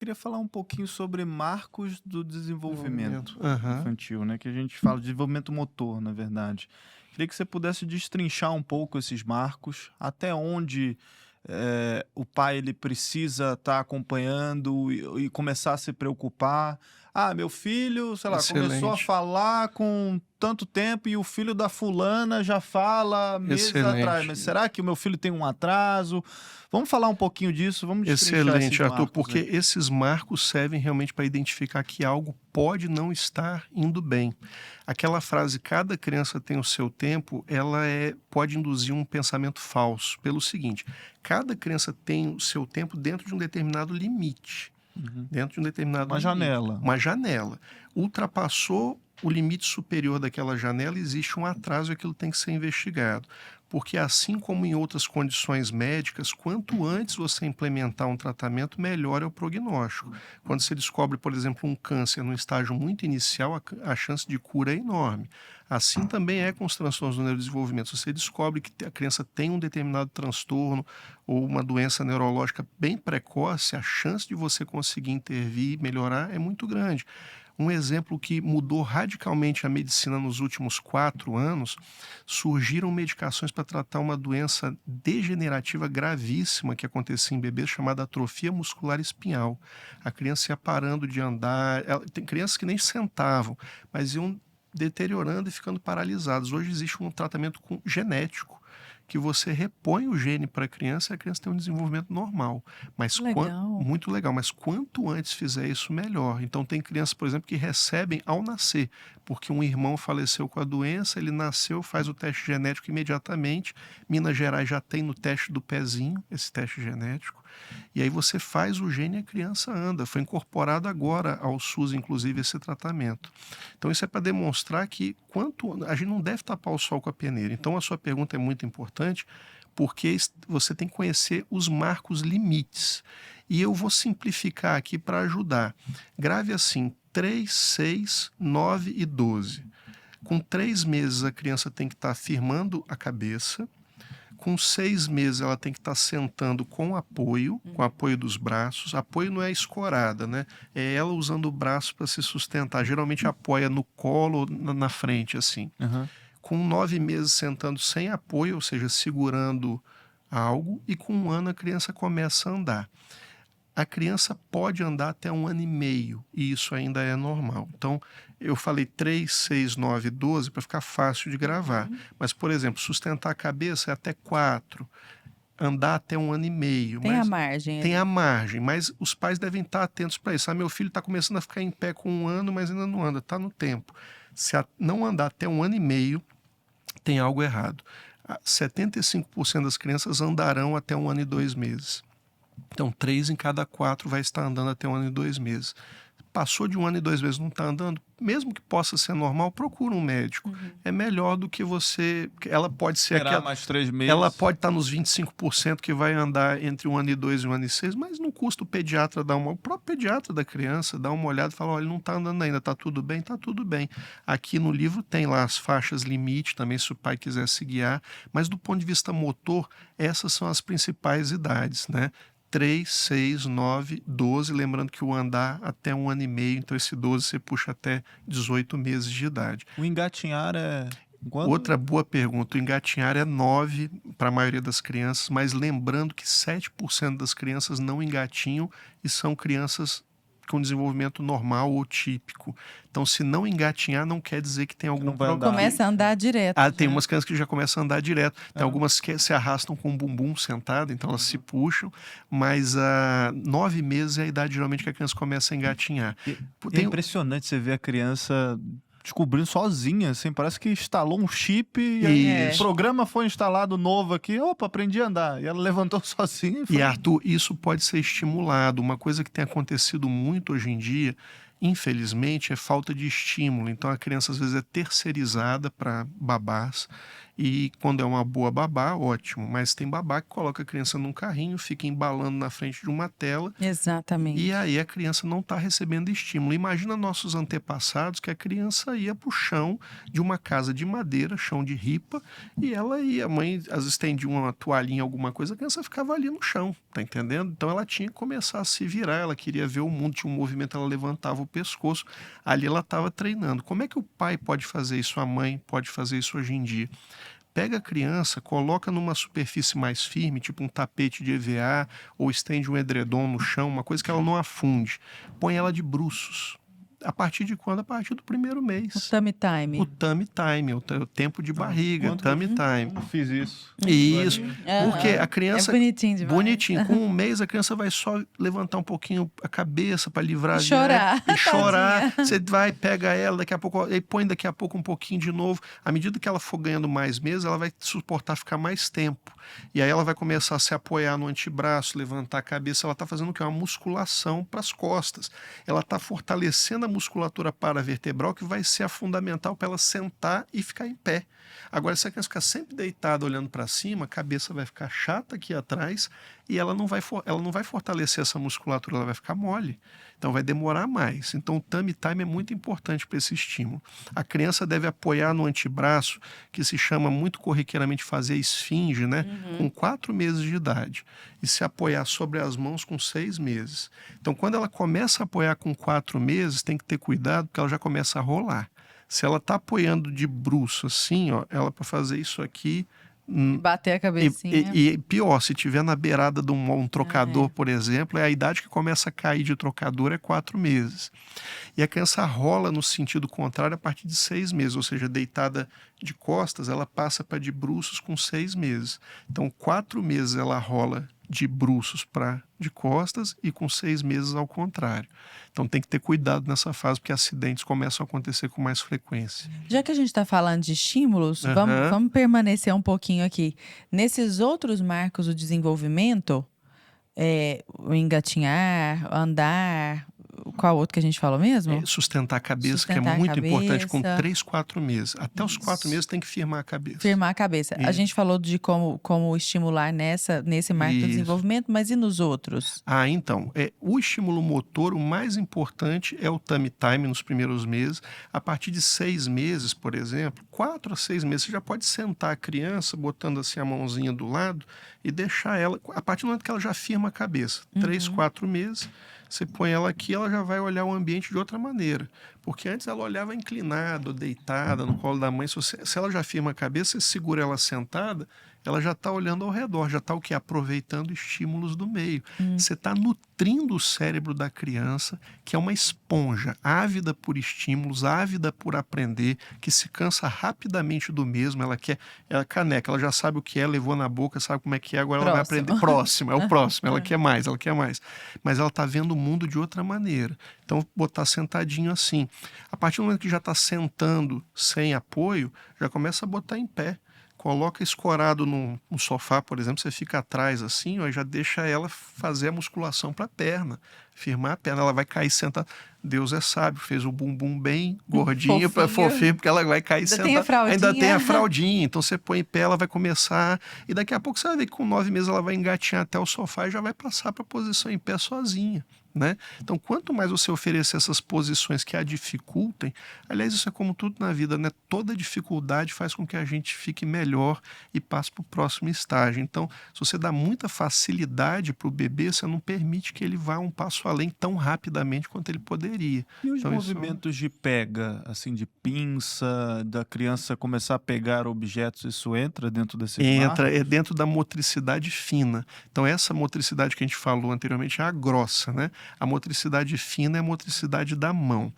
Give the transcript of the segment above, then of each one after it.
Queria falar um pouquinho sobre marcos do desenvolvimento Aham. infantil, né, que a gente fala de desenvolvimento motor, na verdade. Queria que você pudesse destrinchar um pouco esses marcos, até onde, o pai ele precisa estar acompanhando e começar a se preocupar. "Ah, meu filho, sei lá, começou a Excelente, falar com tanto tempo e o filho da fulana já fala meses atrás, excelente, mas será que o meu filho tem um atraso?" Vamos falar um pouquinho disso, vamos destrinchar esses excelente, Arthur, marcos porque aí. esses marcos servem realmente para identificar que algo pode não estar indo bem. Aquela frase, cada criança tem o seu tempo, pode induzir um pensamento falso, pelo seguinte: cada criança tem o seu tempo dentro de um determinado limite. Uhum. Dentro de um determinado Uma limite, janela. uma janela. Ultrapassou o limite superior daquela janela, existe um atraso e aquilo tem que ser investigado. Porque assim como em outras condições médicas, quanto antes você implementar um tratamento, melhor é o prognóstico. Quando você descobre, por exemplo, um câncer no estágio muito inicial, a chance de cura é enorme. Assim também é com os transtornos do neurodesenvolvimento. Se você descobre que a criança tem um determinado transtorno ou uma doença neurológica bem precoce, a chance de você conseguir intervir e melhorar é muito grande. Um exemplo que mudou radicalmente a medicina nos últimos 4 anos, surgiram medicações para tratar uma doença degenerativa gravíssima que acontecia em bebês chamada atrofia muscular espinhal. A criança ia parando de andar, tem crianças que nem sentavam, mas iam deteriorando e ficando paralisadas. Hoje existe um tratamento genético que você repõe o gene para a criança e a criança tem um desenvolvimento normal. Mas Legal. muito legal, mas quanto antes fizer isso, melhor. Então tem crianças, por exemplo, que recebem ao nascer, porque um irmão faleceu com a doença, ele nasceu, faz o teste genético imediatamente. Minas Gerais já tem no teste do pezinho esse teste genético. E aí você faz o gene e a criança anda. Foi incorporado agora ao SUS, inclusive, esse tratamento. Então isso é para demonstrar que a gente não deve tapar o sol com a peneira. Então a sua pergunta é muito importante, porque você tem que conhecer os marcos limites. E eu vou simplificar aqui para ajudar. Grave assim: 3, 6, 9 e 12. Com 3 meses a criança tem que estar firmando a cabeça. Com 6 meses ela tem que estar sentando com apoio dos braços. Apoio não é escorada, né? É ela usando o braço para se sustentar. Geralmente apoia no colo ou na frente, assim. Aham. Com 9 meses sentando sem apoio, ou seja, segurando algo, e com 1 ano a criança começa a andar. A criança pode andar até 1 ano e meio, e isso ainda é normal. Então, eu falei 3, 6, 9, 12 para ficar fácil de gravar. Mas, por exemplo, sustentar a cabeça é até 4, andar até 1 ano e meio. Tem a Mas margem tem ali. a margem, mas os pais devem estar atentos para isso. Meu filho está começando a ficar em pé com 1 ano, mas ainda não anda, está no tempo. Se não andar até 1 ano e meio, tem algo errado. 75% das crianças andarão até 1 ano e 2 meses. Então, 3 em cada 4 vai estar andando até 1 ano e 2 meses. Passou de 1 ano e 2 meses, não está andando, mesmo que possa ser normal, procura um médico. É melhor do que você. Ela pode ser Esperar aquela. mais 3 Ela meses. pode estar nos 25% que vai andar entre 1 ano e 2 e 1 ano e 6, mas não custa o pediatra o próprio pediatra da criança dar uma olhada e falar: olha, ele não está andando ainda, está tudo bem? Está tudo bem. Aqui no livro tem lá as faixas limite também, se o pai quiser se guiar, mas do ponto de vista motor, essas são as principais idades, né? 3, 6, 9, 12, lembrando que o andar até 1 ano e meio, então esse 12 você puxa até 18 meses de idade. O engatinhar é quando? Outra boa pergunta: o engatinhar é 9 para a maioria das crianças, mas lembrando que 7% das crianças não engatinham e são crianças com desenvolvimento normal ou típico. Então, se não engatinhar, não quer dizer que tem Que algum não vai problema. andar. Começa a andar direto Tem já. umas crianças que já começam a andar direto. Tem É. algumas que se arrastam com o bumbum sentado, então elas se puxam. Mas 9 meses é a idade geralmente que a criança começa a engatinhar. E é Tem, impressionante você ver a criança descobrindo sozinha, assim, parece que instalou um chip e aí o isso. programa foi instalado novo aqui, opa, aprendi a andar. E ela levantou sozinha e foi. E Arthur, isso pode ser estimulado. Uma coisa que tem acontecido muito hoje em dia, infelizmente, é falta de estímulo. Então a criança às vezes é terceirizada para babás. E quando é uma boa babá, ótimo. Mas tem babá que coloca a criança num carrinho, fica embalando na frente de uma tela. Exatamente. E aí a criança não está recebendo estímulo. Imagina nossos antepassados que a criança ia para o chão de uma casa de madeira, chão de ripa, e ela ia, a mãe às vezes estendia uma toalhinha, alguma coisa, a criança ficava ali no chão, tá entendendo? Então ela tinha que começar a se virar, ela queria ver o mundo, tinha um movimento, ela levantava o pescoço, ali ela estava treinando. Como é que o pai pode fazer isso, a mãe pode fazer isso hoje em dia? Pega a criança, coloca numa superfície mais firme, tipo um tapete de EVA, ou estende um edredom no chão, uma coisa que ela não afunde. Põe ela de bruços. A partir de quando? A partir do primeiro mês. O tummy time. O tummy time, o tempo de barriga, tummy time. Eu fiz isso. Isso, porque a É criança... bonitinho demais. Bonitinho. Com um mês, a criança vai só levantar um pouquinho a cabeça para livrar E chorar. E chorar. Tadinha. Você vai, pega ela, daqui a pouco, e põe daqui a pouco um pouquinho de novo. À medida que ela for ganhando mais meses, ela vai suportar ficar mais tempo. E aí ela vai começar a se apoiar no antebraço, levantar a cabeça. Ela está fazendo o quê? Uma musculação para as costas. Ela está fortalecendo a musculatura paravertebral, que vai ser a fundamental para ela sentar e ficar em pé. Agora, se a criança ficar sempre deitada olhando para cima, a cabeça vai ficar chata aqui atrás e ela não vai fortalecer essa musculatura, ela vai ficar mole. Então, vai demorar mais. Então, o tummy time é muito importante para esse estímulo. A criança deve apoiar no antebraço, que se chama muito corriqueiramente fazer esfinge, né? Com 4 meses de idade. E se apoiar sobre as mãos com 6 meses. Então, quando ela começa a apoiar com 4 meses, tem que ter cuidado, porque ela já começa a rolar. Se ela está apoiando de bruço assim, ó, ela para fazer isso aqui... Bater a cabecinha. E pior, se tiver na beirada de um trocador, por exemplo, é a idade que começa a cair de trocador, é 4 meses. E a criança rola no sentido contrário a partir de 6 meses, ou seja, deitada de costas, ela passa para de bruços com 6 meses. Então, 4 meses ela rola de bruços para de costas e com 6 meses ao contrário. Então tem que ter cuidado nessa fase, porque acidentes começam a acontecer com mais frequência. Já que a gente está falando de estímulos, vamos permanecer um pouquinho aqui. Nesses outros marcos do desenvolvimento, o engatinhar, andar, qual outro que a gente falou mesmo? Sustentar a cabeça, Sustentar que é muito a importante, com cabeça. 3, 4 meses. Até os 4 meses tem que firmar a cabeça. Firmar a cabeça. A Isso. gente falou de como estimular nesse marco do Isso. desenvolvimento, mas e nos outros? Então, o estímulo motor, o mais importante é o tummy time nos primeiros meses. A partir de 6 meses, por exemplo, 4 a 6 meses, você já pode sentar a criança, botando assim a mãozinha do lado e deixar ela, a partir do momento que ela já firma a cabeça, 3, 4 meses, você põe ela aqui, ela já vai olhar o ambiente de outra maneira. Porque antes ela olhava inclinada, deitada, no colo da mãe. Se ela já firma a cabeça, você segura ela sentada, ela já está olhando ao redor, já está o quê? Aproveitando estímulos do meio. Você está nutrindo o cérebro da criança, que é uma esponja, ávida por estímulos, ávida por aprender, que se cansa rapidamente do mesmo. Ela quer, caneca, ela já sabe o que é, levou na boca, sabe como é que é, agora ela vai aprender. Próximo, é o próximo, ela quer mais, ela quer mais. Mas ela está vendo o mundo de outra maneira. Então, botar sentadinho assim. A partir do momento que já está sentando sem apoio, já começa a botar em pé. Coloca escorado no sofá, por exemplo, você fica atrás assim, ó, e já deixa ela fazer a musculação para a perna, firmar a perna, ela vai cair sentada. Deus é sábio, fez o bumbum bem gordinho, para fofinho, porque ela vai cair sentada. Ainda tem a fraldinha, então você põe em pé, ela vai começar, e daqui a pouco você vai ver que com 9 meses ela vai engatinhar até o sofá e já vai passar para a posição em pé sozinha. Né? Então, quanto mais você oferecer essas posições que a dificultem, aliás, isso é como tudo na vida, né? Toda dificuldade faz com que a gente fique melhor e passe para o próximo estágio. Então, se você dá muita facilidade para o bebê, você não permite que ele vá um passo além tão rapidamente quanto ele poderia. E os então, movimentos de pega, assim, de pinça, da criança começar a pegar objetos, isso entra dentro desse Entra, é dentro da motricidade fina. Então, essa motricidade que a gente falou anteriormente é a grossa, né? A motricidade fina é a motricidade da mão.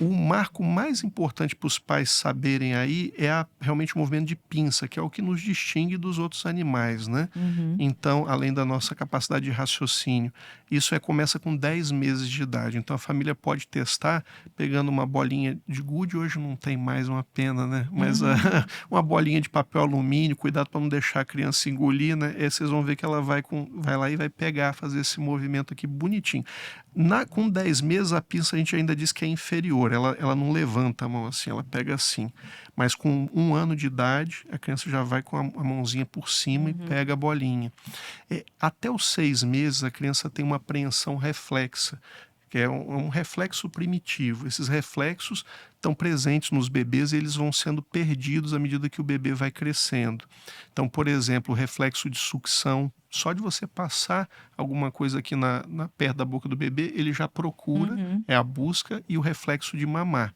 O marco mais importante para os pais saberem aí é realmente o movimento de pinça, que é o que nos distingue dos outros animais, né? Então, além da nossa capacidade de raciocínio, isso começa com 10 meses de idade. Então, a família pode testar pegando uma bolinha de gude, hoje não tem mais, uma pena, né? Mas uma bolinha de papel alumínio, cuidado para não deixar a criança engolir, né? E aí vocês vão ver que ela vai lá e vai pegar, fazer esse movimento aqui bonitinho. Com 10 meses, a pinça a gente ainda diz que é inferior, ela não levanta a mão assim, ela pega assim. Mas com 1 ano de idade, a criança já vai com a mãozinha por cima e pega a bolinha. Até os 6 meses, a criança tem uma apreensão reflexa, que é um reflexo primitivo. Esses reflexos estão presentes nos bebês e eles vão sendo perdidos à medida que o bebê vai crescendo. Então, por exemplo, o reflexo de sucção, só de você passar alguma coisa aqui perto da boca do bebê, ele já procura, é a busca, e o reflexo de mamar.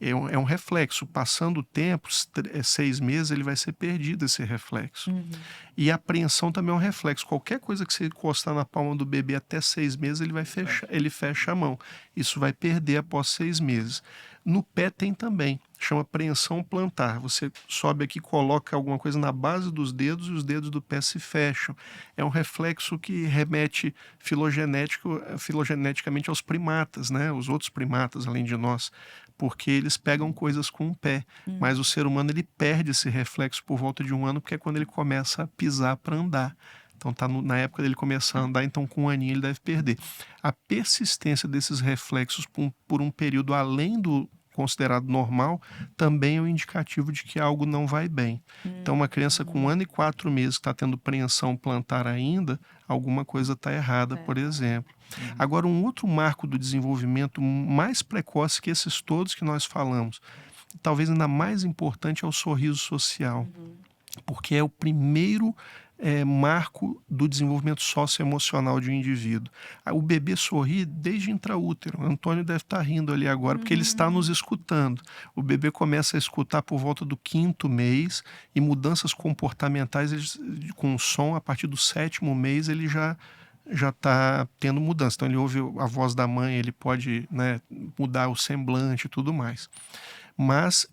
É um reflexo, passando o tempo, 6 meses, ele vai ser perdido esse reflexo. E a apreensão também é um reflexo. Qualquer coisa que você encostar na palma do bebê até 6 meses, ele fecha a mão. Isso vai perder após 6 meses. No pé tem também, chama apreensão plantar. Você sobe aqui, coloca alguma coisa na base dos dedos e os dedos do pé se fecham. É um reflexo que remete filogeneticamente aos primatas, né? Os outros primatas, além de nós, porque eles pegam coisas com o pé. Mas o ser humano, ele perde esse reflexo por volta de 1 ano, porque é quando ele começa a pisar para andar. Então está na época dele começar a andar, então com 1 aninho ele deve perder. A persistência desses reflexos por um período além do considerado normal também é um indicativo de que algo não vai bem. Então uma criança com 1 ano e 4 meses que está tendo apreensão plantar ainda, alguma coisa está errada, por exemplo. Agora, um outro marco do desenvolvimento mais precoce que esses todos que nós falamos, talvez ainda mais importante, é o sorriso social, porque é o primeiro marco do desenvolvimento socioemocional de um indivíduo. O bebê sorri desde intraútero. O Antônio deve estar rindo ali agora, porque ele está nos escutando. O bebê começa a escutar por volta do 5º mês, e mudanças comportamentais com o som, a partir do 7º mês, ele já está tendo mudança. Então ele ouve a voz da mãe, ele pode, né, mudar o semblante e tudo mais. Mas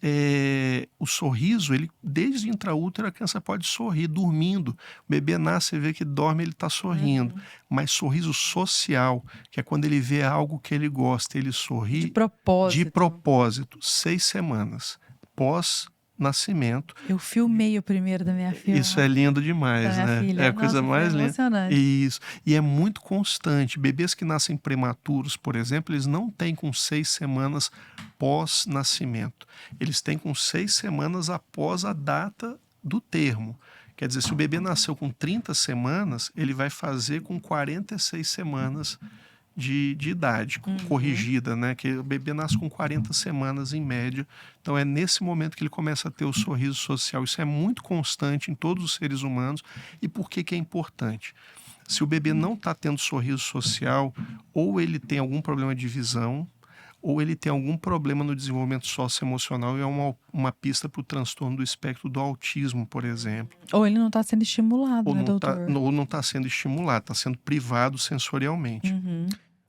o sorriso, desde intraútero, a criança pode sorrir dormindo. O bebê nasce, você vê que dorme, ele está sorrindo. Mas sorriso social, que é quando ele vê algo que ele gosta, ele sorri. De propósito, 6 semanas pós-nascimento. Eu filmei o primeiro da minha filha. Isso é lindo demais, né? Filha. É a coisa mais linda. Emocionante. Isso. E é muito constante. Bebês que nascem prematuros, por exemplo, eles não têm com 6 semanas pós-nascimento. Eles têm com 6 semanas após a data do termo. Quer dizer, se o bebê nasceu com 30 semanas, ele vai fazer com 46 semanas de idade corrigida, né? Que o bebê nasce com 40 semanas em média. Então é nesse momento que ele começa a ter o sorriso social. Isso é muito constante em todos os seres humanos. E por que é importante? Se o bebê não está tendo sorriso social, ou ele tem algum problema de visão, ou ele tem algum problema no desenvolvimento socioemocional, e é uma pista para o transtorno do espectro do autismo, por exemplo. Ou ele não está sendo estimulado, ou né, não doutor? Ou não está sendo estimulado, está sendo privado sensorialmente.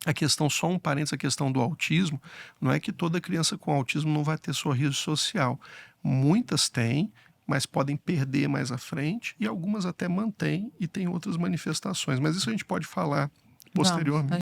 A questão, só um parênteses, a questão do autismo, não é que toda criança com autismo não vai ter sorriso social. Muitas têm, mas podem perder mais à frente, e algumas até mantêm e têm outras manifestações. Mas isso a gente pode falar posteriormente.